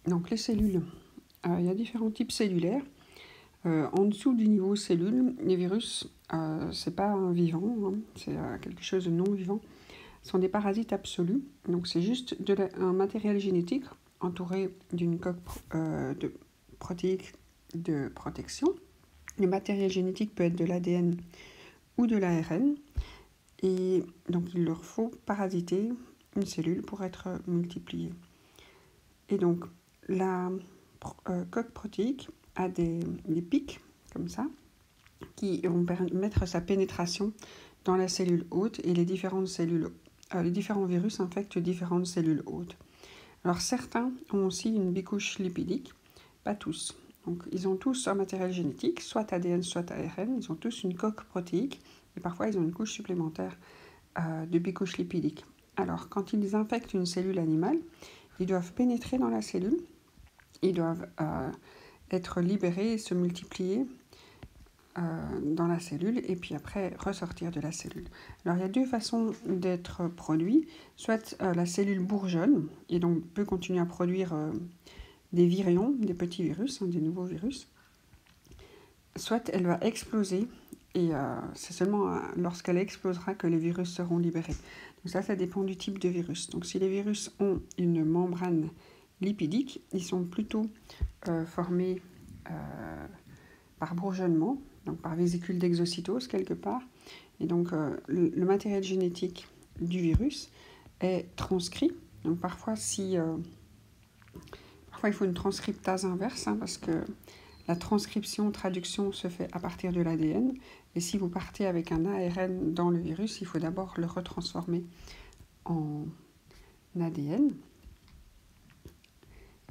Donc les cellules, il y a différents types cellulaires. En dessous du niveau cellule, les virus, c'est pas un vivant, hein, c'est quelque chose de non vivant. Ce sont des parasites absolus. Donc c'est juste un matériel génétique entouré d'une coque de protéique de protection. Le matériel génétique peut être de l'ADN ou de l'ARN. Et donc il leur faut parasiter une cellule pour être multipliée. Et donc la coque protéique a des pics comme ça qui vont permettre sa pénétration dans la cellule hôte, et les différents virus infectent différentes cellules hôtes. Alors certains ont aussi une bicouche lipidique, pas tous. Donc ils ont tous un matériel génétique, soit ADN, soit ARN, ils ont tous une coque protéique, et parfois ils ont une couche supplémentaire de bicouche lipidique. Alors quand ils infectent une cellule animale, ils doivent pénétrer dans la cellule, ils doivent être libérés et se multiplier dans la cellule, et puis après ressortir de la cellule. Alors il y a deux façons d'être produit. Soit la cellule bourgeonne, et donc peut continuer à produire des virions, des petits virus, des nouveaux virus. Soit elle va exploser, et c'est seulement lorsqu'elle explosera que les virus seront libérés. Donc ça dépend du type de virus. Donc si les virus ont une membrane lipidique, ils sont plutôt formés par bourgeonnement, donc par vésicule d'exocytose quelque part. Et donc le matériel génétique du virus est transcrit. Donc parfois il faut une transcriptase inverse, parce que la traduction se fait à partir de l'ADN. Et si vous partez avec un ARN dans le virus, il faut d'abord le retransformer en ADN.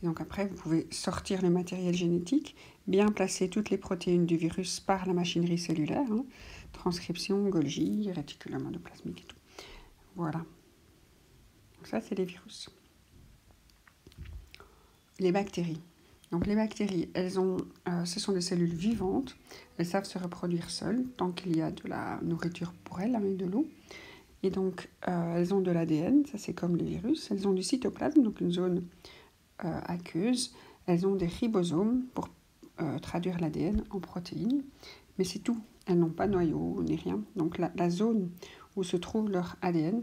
Et donc après, vous pouvez sortir le matériel génétique, bien placer toutes les protéines du virus par la machinerie cellulaire, transcription, Golgi, réticulum endoplasmique et tout. Voilà. Donc ça, c'est les virus. Les bactéries. Donc les bactéries, ce sont des cellules vivantes. Elles savent se reproduire seules tant qu'il y a de la nourriture pour elles, avec de l'eau. Et donc elles ont de l'ADN, ça c'est comme les virus. Elles ont du cytoplasme, donc une zone aqueuse. Elles ont des ribosomes pour traduire l'ADN en protéines. Mais c'est tout. Elles n'ont pas de noyau ni rien. Donc la zone où se trouve leur ADN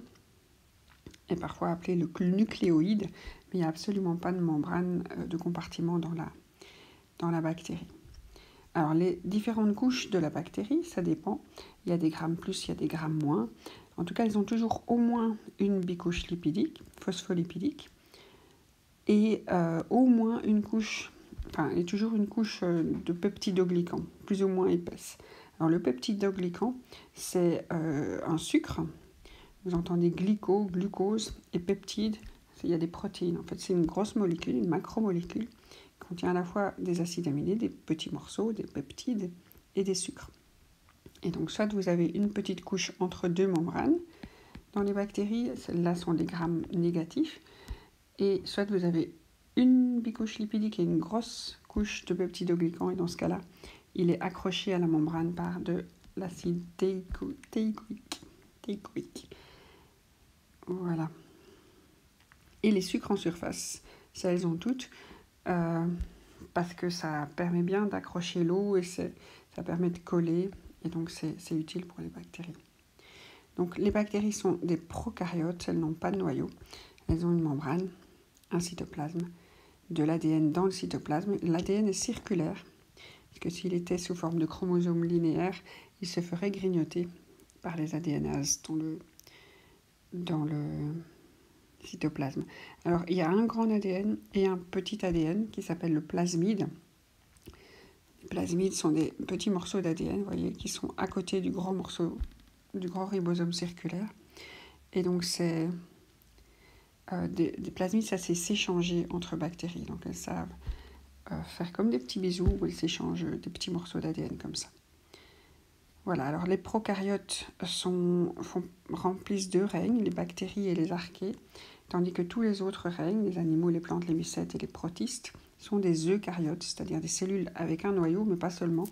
est parfois appelée le nucléoïde, mais il n'y a absolument pas de membrane de compartiment dans la bactérie. Alors les différentes couches de la bactérie, ça dépend. Il y a des grammes plus, il y a des grammes moins. En tout cas, elles ont toujours au moins une bicouche lipidique, phospholipidique, et au moins et toujours une couche de peptidoglycans, plus ou moins épaisse. Alors le peptidoglycan, c'est un sucre. Vous entendez glucose et peptide. Il y a des protéines. En fait, c'est une grosse molécule, une macromolécule, qui contient à la fois des acides aminés, des petits morceaux, des peptides et des sucres. Et donc, soit vous avez une petite couche entre deux membranes dans les bactéries, celles-là sont des grammes négatifs, et soit vous avez une bicouche lipidique et une grosse couche de peptidoglycan, et dans ce cas-là, il est accroché à la membrane par de l'acide teichoïque. Voilà. Et les sucres en surface, ça elles ont toutes, parce que ça permet bien d'accrocher l'eau et ça permet de coller, et donc c'est utile pour les bactéries. Donc les bactéries sont des prokaryotes, elles n'ont pas de noyau, elles ont une membrane, un cytoplasme, de l'ADN dans le cytoplasme. L'ADN est circulaire, parce que s'il était sous forme de chromosomes linéaires, il se ferait grignoter par les ADNases dans le cytoplasme. Alors, il y a un grand ADN et un petit ADN qui s'appelle le plasmide. Les plasmides sont des petits morceaux d'ADN, vous voyez, qui sont à côté du grand ribosome circulaire. Et donc, des plasmides, ça c'est s'échanger entre bactéries. Donc, elles savent faire comme des petits bisous où elles s'échangent des petits morceaux d'ADN comme ça. Voilà, alors les prokaryotes remplissent deux règnes, les bactéries et les archées, tandis que tous les autres règnes, les animaux, les plantes, les mycètes et les protistes, sont des eucaryotes, c'est-à-dire des cellules avec un noyau, mais pas seulement,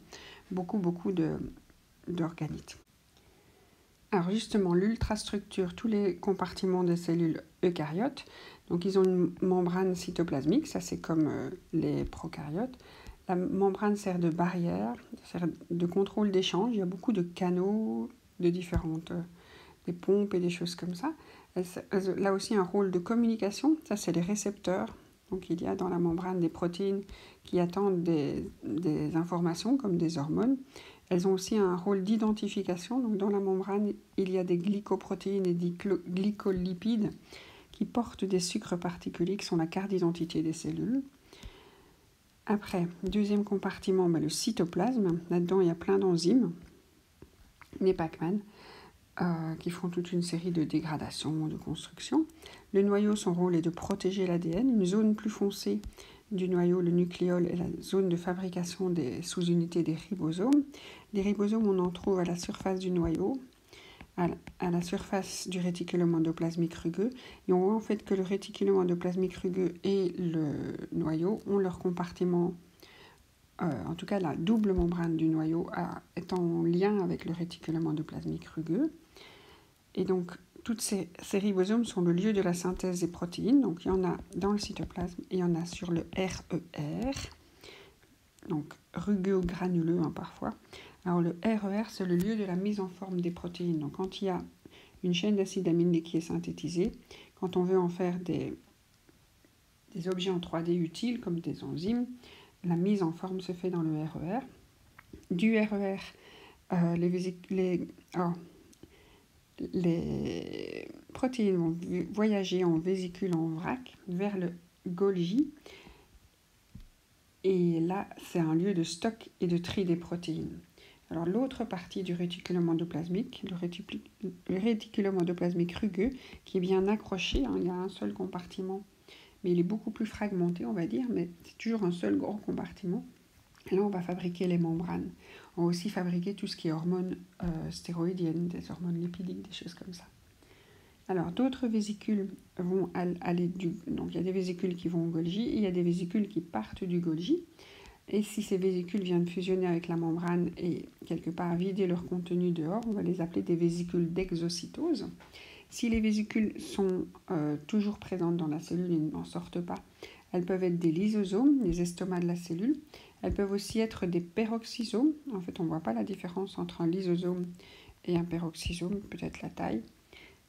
beaucoup d'organites. Alors justement, l'ultrastructure, tous les compartiments des cellules eucaryotes, donc ils ont une membrane cytoplasmique, ça c'est comme les prokaryotes. La membrane sert de barrière, sert de contrôle d'échange. Il y a beaucoup de canaux de différentes, des pompes et des choses comme ça. Elle a aussi un rôle de communication, ça c'est les récepteurs. Donc il y a dans la membrane des protéines qui attendent des informations comme des hormones. Elles ont aussi un rôle d'identification. Donc dans la membrane, il y a des glycoprotéines et des glycolipides qui portent des sucres particuliers qui sont la carte d'identité des cellules. Après, deuxième compartiment, le cytoplasme. Là-dedans, il y a plein d'enzymes, les Pac-Man, qui font toute une série de dégradations, de constructions. Le noyau, son rôle est de protéger l'ADN. Une zone plus foncée du noyau, le nucléole, est la zone de fabrication des sous-unités des ribosomes. Les ribosomes, on en trouve à la surface du noyau, à la surface du réticulum endoplasmique rugueux. Et on voit en fait que le réticulum endoplasmique rugueux et le noyau ont leur compartiment, en tout cas la double membrane du noyau est en lien avec le réticulum endoplasmique rugueux. Et donc, tous ces ribosomes sont le lieu de la synthèse des protéines. Donc, il y en a dans le cytoplasme et il y en a sur le RER, donc rugueux granuleux parfois. Alors, le RER, c'est le lieu de la mise en forme des protéines. Donc, quand il y a une chaîne d'acides aminés qui est synthétisée, quand on veut en faire des objets en 3D utiles, comme des enzymes, la mise en forme se fait dans le RER. Du RER, les protéines vont voyager en vésicule en vrac vers le Golgi. Et là, c'est un lieu de stock et de tri des protéines. Alors l'autre partie du réticulum endoplasmique, le réticulum endoplasmique rugueux, qui est bien accroché, il y a un seul compartiment, mais il est beaucoup plus fragmenté, on va dire, mais c'est toujours un seul grand compartiment. Et là, on va fabriquer les membranes. On va aussi fabriquer tout ce qui est hormones stéroïdiennes, des hormones lipidiques, des choses comme ça. Alors, d'autres vésicules vont aller donc, il y a des vésicules qui vont au Golgi, et il y a des vésicules qui partent du Golgi. Et si ces vésicules viennent fusionner avec la membrane et quelque part vider leur contenu dehors, on va les appeler des vésicules d'exocytose. Si les vésicules sont toujours présentes dans la cellule et n'en sortent pas, elles peuvent être des lysosomes, les estomacs de la cellule. Elles peuvent aussi être des peroxysomes. En fait, on ne voit pas la différence entre un lysosome et un peroxysome, peut-être la taille.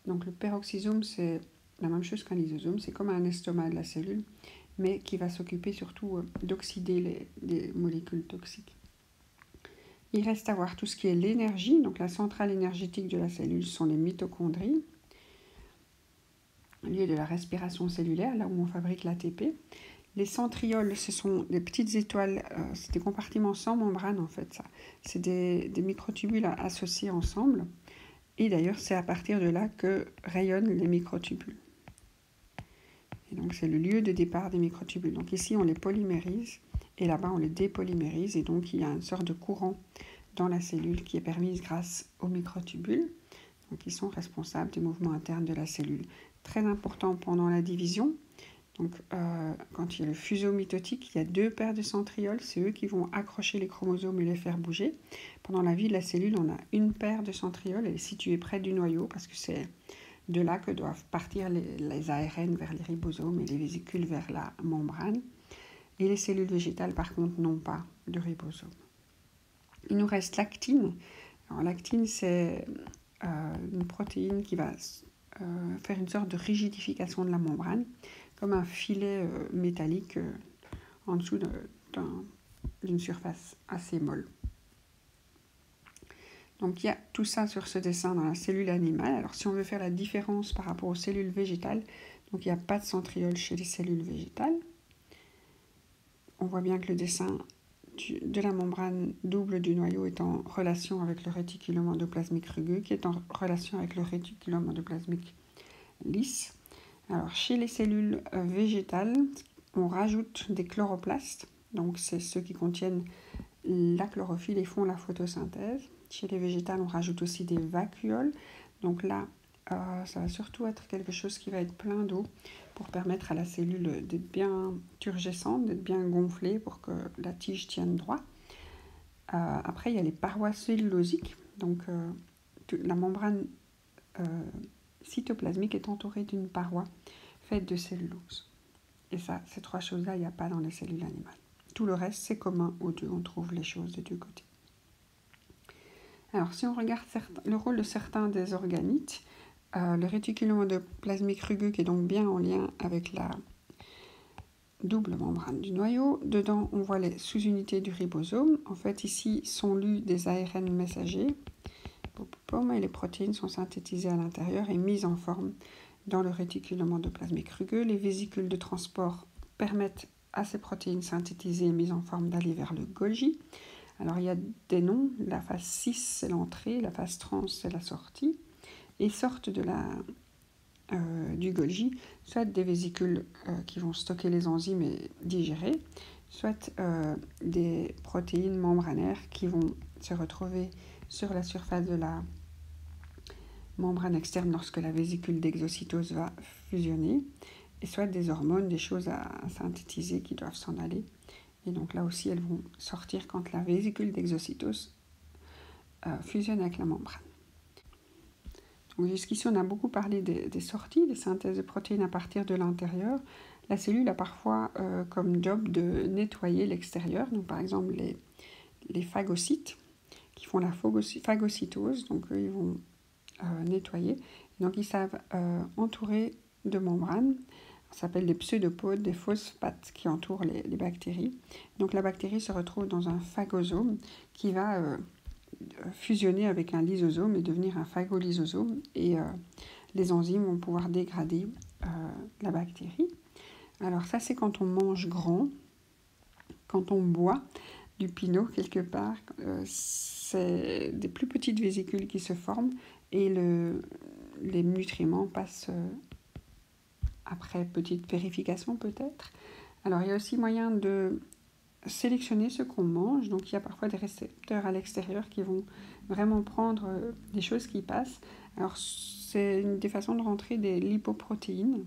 Donc le peroxysome, c'est la même chose qu'un lysosome, c'est comme un estomac de la cellule, mais qui va s'occuper surtout d'oxyder les molécules toxiques. Il reste à voir tout ce qui est l'énergie. Donc la centrale énergétique de la cellule sont les mitochondries, lieu de la respiration cellulaire, là où on fabrique l'ATP. Les centrioles, ce sont des petites étoiles, c'est des compartiments sans membrane en fait, ça. C'est des microtubules associés ensemble. Et d'ailleurs, c'est à partir de là que rayonnent les microtubules. Et donc, c'est le lieu de départ des microtubules. Donc ici, on les polymérise et là-bas, on les dépolymérise. Et donc, il y a une sorte de courant dans la cellule qui est permise grâce aux microtubules. Donc, ils sont responsables des mouvements internes de la cellule. Très important pendant la division. Donc, quand il y a le fuseau mitotique, il y a 2 paires de centrioles. C'est eux qui vont accrocher les chromosomes et les faire bouger. Pendant la vie de la cellule, on a une paire de centrioles. Elle est située près du noyau parce que c'est de là que doivent partir les ARN vers les ribosomes et les vésicules vers la membrane. Et les cellules végétales, par contre, n'ont pas de ribosomes. Il nous reste l'actine. Alors, l'actine, c'est une protéine qui va faire une sorte de rigidification de la membrane, comme un filet métallique en dessous d'une surface assez molle. Donc il y a tout ça sur ce dessin dans la cellule animale. Alors si on veut faire la différence par rapport aux cellules végétales, donc il n'y a pas de centriole chez les cellules végétales. On voit bien que le dessin de la membrane double du noyau est en relation avec le réticulum endoplasmique rugueux, qui est en relation avec le réticulum endoplasmique lisse. Alors, chez les cellules végétales, on rajoute des chloroplastes. Donc, c'est ceux qui contiennent la chlorophylle et font la photosynthèse. Chez les végétales, on rajoute aussi des vacuoles. Donc là, ça va surtout être quelque chose qui va être plein d'eau pour permettre à la cellule d'être bien turgescente, d'être bien gonflée pour que la tige tienne droit. Après, il y a les parois cellulosiques. Donc, la membrane cytoplasmique est entouré d'une paroi faite de cellulose. Et ça, ces trois choses-là, il n'y a pas dans les cellules animales. Tout le reste, c'est commun aux deux, on trouve les choses des deux côtés. Alors, si on regarde le rôle de certains des organites, le réticulum endoplasmique rugueux qui est donc bien en lien avec la double membrane du noyau. Dedans, on voit les sous-unités du ribosome. En fait, ici sont lus des ARN messagers. Et les protéines sont synthétisées à l'intérieur et mises en forme dans le réticulum endoplasmique rugueux. Les vésicules de transport permettent à ces protéines synthétisées et mises en forme d'aller vers le Golgi. Alors, il y a des noms. La phase 6, c'est l'entrée. La phase 30, c'est la sortie. Et sortent du Golgi, soit des vésicules qui vont stocker les enzymes et digérer, soit des protéines membranaires qui vont se retrouver sur la surface de la membrane externe lorsque la vésicule d'exocytose va fusionner, et soit des hormones, des choses à synthétiser qui doivent s'en aller. Et donc là aussi, elles vont sortir quand la vésicule d'exocytose fusionne avec la membrane. Donc jusqu'ici, on a beaucoup parlé des sorties, des synthèses de protéines à partir de l'intérieur. La cellule a parfois comme job de nettoyer l'extérieur. Donc par exemple, les phagocytes qui font la phagocytose, donc eux, ils vont nettoyer. Donc ils savent entourer de membranes. Ça s'appelle des pseudopodes, des phosphates qui entourent les bactéries. Donc la bactérie se retrouve dans un phagosome qui va fusionner avec un lysosome et devenir un phagolysosome. Et les enzymes vont pouvoir dégrader la bactérie. Alors ça, c'est quand on mange grand, quand on boit du pinot quelque part. C'est des plus petites vésicules qui se forment et les nutriments passent après petite vérification peut-être. Alors il y a aussi moyen de sélectionner ce qu'on mange. Donc il y a parfois des récepteurs à l'extérieur qui vont vraiment prendre des choses qui passent. Alors c'est une des façons de rentrer des lipoprotéines.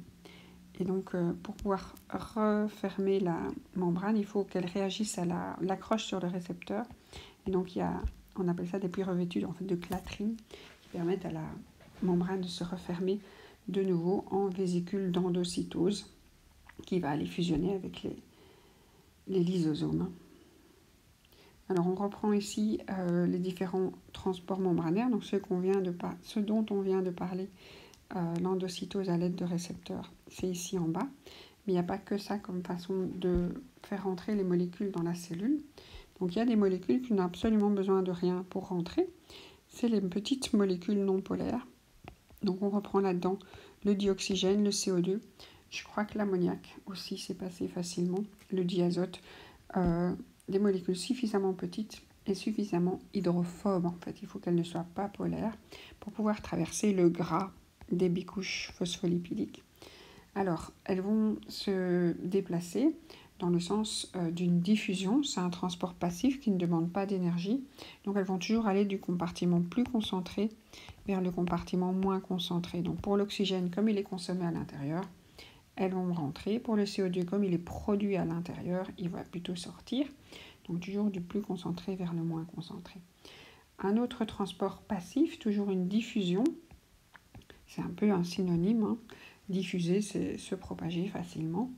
Et donc pour pouvoir refermer la membrane, il faut qu'elle réagisse à l'accroche sur le récepteur. Et donc on appelle ça des puits revêtus en fait, de clatrine qui permettent à la membrane de se refermer de nouveau en vésicule d'endocytose qui va aller fusionner avec les lysosomes. Alors on reprend ici les différents transports membranaires, donc ce dont on vient de parler, l'endocytose à l'aide de récepteurs, c'est ici en bas. Mais il n'y a pas que ça comme façon de faire rentrer les molécules dans la cellule. Donc il y a des molécules qui n'ont absolument besoin de rien pour rentrer. C'est les petites molécules non polaires. Donc on reprend là-dedans le dioxygène, le CO2. Je crois que l'ammoniac aussi s'est passé facilement, le diazote. Des molécules suffisamment petites et suffisamment hydrophobes. En fait, il faut qu'elles ne soient pas polaires pour pouvoir traverser le gras des bicouches phospholipidiques. Alors, elles vont se déplacer dans le sens d'une diffusion. C'est un transport passif qui ne demande pas d'énergie. Donc, elles vont toujours aller du compartiment plus concentré vers le compartiment moins concentré. Donc, pour l'oxygène, comme il est consommé à l'intérieur, elles vont rentrer. Pour le CO2, comme il est produit à l'intérieur, il va plutôt sortir. Donc, toujours du plus concentré vers le moins concentré. Un autre transport passif, toujours une diffusion. C'est un peu un synonyme. Hein. Diffuser, c'est se propager facilement.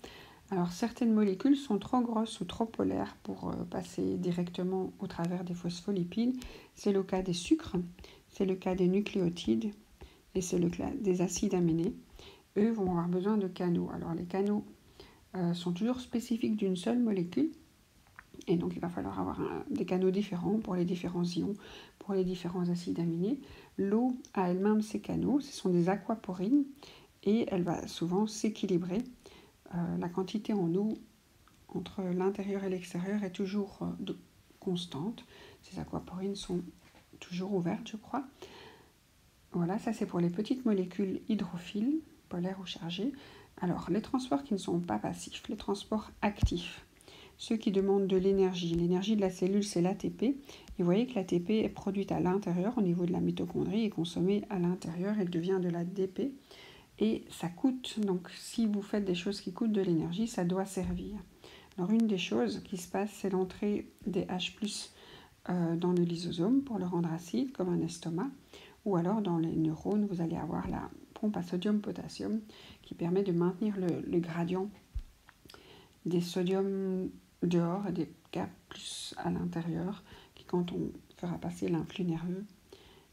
Alors, certaines molécules sont trop grosses ou trop polaires pour passer directement au travers des phospholipides. C'est le cas des sucres, c'est le cas des nucléotides et c'est le cas des acides aminés. Eux vont avoir besoin de canaux. Alors, les canaux sont toujours spécifiques d'une seule molécule. Et donc, il va falloir avoir des canaux différents pour les différents ions, pour les différents acides aminés. L'eau a elle-même ses canaux, ce sont des aquaporines, et elle va souvent s'équilibrer. La quantité en eau entre l'intérieur et l'extérieur est toujours constante. Ces aquaporines sont toujours ouvertes, je crois. Voilà, ça c'est pour les petites molécules hydrophiles, polaires ou chargées. Alors, les transports qui ne sont pas passifs, les transports actifs. Ceux qui demandent de l'énergie. L'énergie de la cellule, c'est l'ATP. Et vous voyez que l'ATP est produite à l'intérieur, au niveau de la mitochondrie, et consommée à l'intérieur. Elle devient de l'ADP. Et ça coûte. Donc, si vous faites des choses qui coûtent de l'énergie, ça doit servir. Alors, une des choses qui se passe, c'est l'entrée des H+, dans le lysosome pour le rendre acide, comme un estomac. ou alors dans les neurones, vous allez avoir la pompe à sodium-potassium qui permet de maintenir le gradient des sodiums dehors et des K+ à l'intérieur, qui quand on fera passer l'influx nerveux,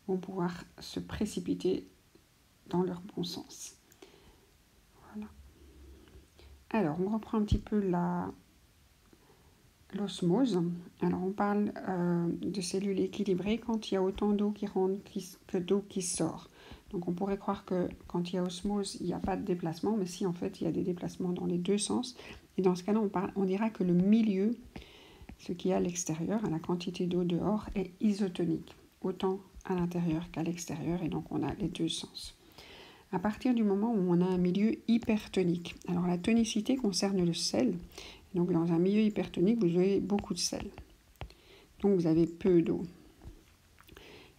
vont pouvoir se précipiter dans leur bon sens. Voilà. Alors, on reprend un petit peu l'osmose. Alors, on parle de cellules équilibrées quand il y a autant d'eau qui rentre que d'eau qui sort. Donc, on pourrait croire que quand il y a osmose, il n'y a pas de déplacement, mais si, en fait, il y a des déplacements dans les deux sens. Et dans ce cas-là, on dira que le milieu, ce qui est à l'extérieur, à la quantité d'eau dehors, est isotonique, autant à l'intérieur qu'à l'extérieur, et donc on a les deux sens. À partir du moment où on a un milieu hypertonique, alors la tonicité concerne le sel, donc dans un milieu hypertonique, vous avez beaucoup de sel, donc vous avez peu d'eau.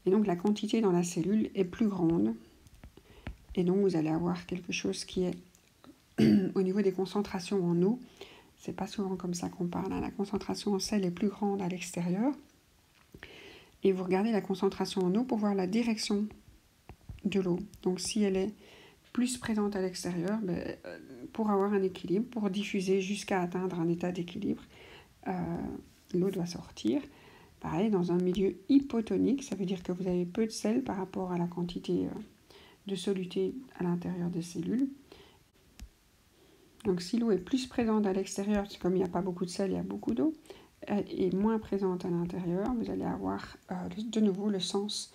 Et donc la quantité dans la cellule est plus grande, et donc vous allez avoir quelque chose qui est au niveau des concentrations en eau. C'est pas souvent comme ça qu'on parle, hein. La concentration en sel est plus grande à l'extérieur. Et vous regardez la concentration en eau pour voir la direction de l'eau. Donc si elle est plus présente à l'extérieur, pour avoir un équilibre, pour diffuser jusqu'à atteindre un état d'équilibre, l'eau doit sortir. Pareil, dans un milieu hypotonique, ça veut dire que vous avez peu de sel par rapport à la quantité de soluté à l'intérieur des cellules. Donc si l'eau est plus présente à l'extérieur, c'est comme il n'y a pas beaucoup de sel, il y a beaucoup d'eau, et moins présente à l'intérieur, vous allez avoir de nouveau le sens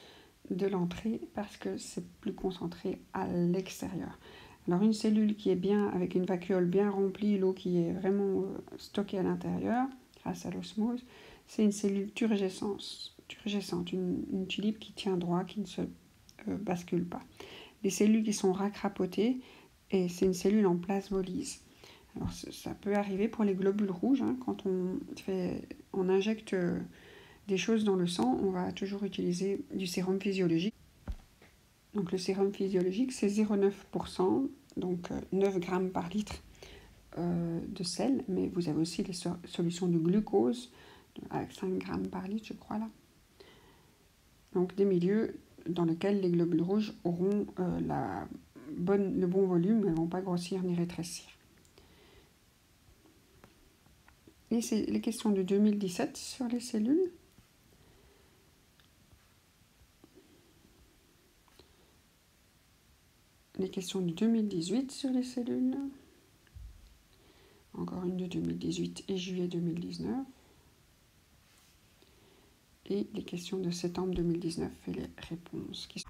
de l'entrée parce que c'est plus concentré à l'extérieur. Alors une cellule qui est bien, avec une vacuole bien remplie, l'eau qui est vraiment stockée à l'intérieur, grâce à l'osmose, c'est une cellule turgescente, une tulipe qui tient droit, qui ne se bascule pas. Les cellules qui sont racrapotées, et c'est une cellule en plasmolyse. Alors ça peut arriver pour les globules rouges, hein, quand on injecte des choses dans le sang, on va toujours utiliser du sérum physiologique. Donc le sérum physiologique, c'est 0,9%, donc 9 grammes par litre de sel, mais vous avez aussi les solutions de glucose, avec 5 grammes par litre, je crois là. Donc des milieux dans lesquels les globules rouges auront le bon volume, elles ne vont pas grossir ni rétrécir. Et c'est les questions de 2017 sur les cellules. Les questions de 2018 sur les cellules. Encore une de 2018 et juillet 2019. Et les questions de septembre 2019 et les réponses qui sont...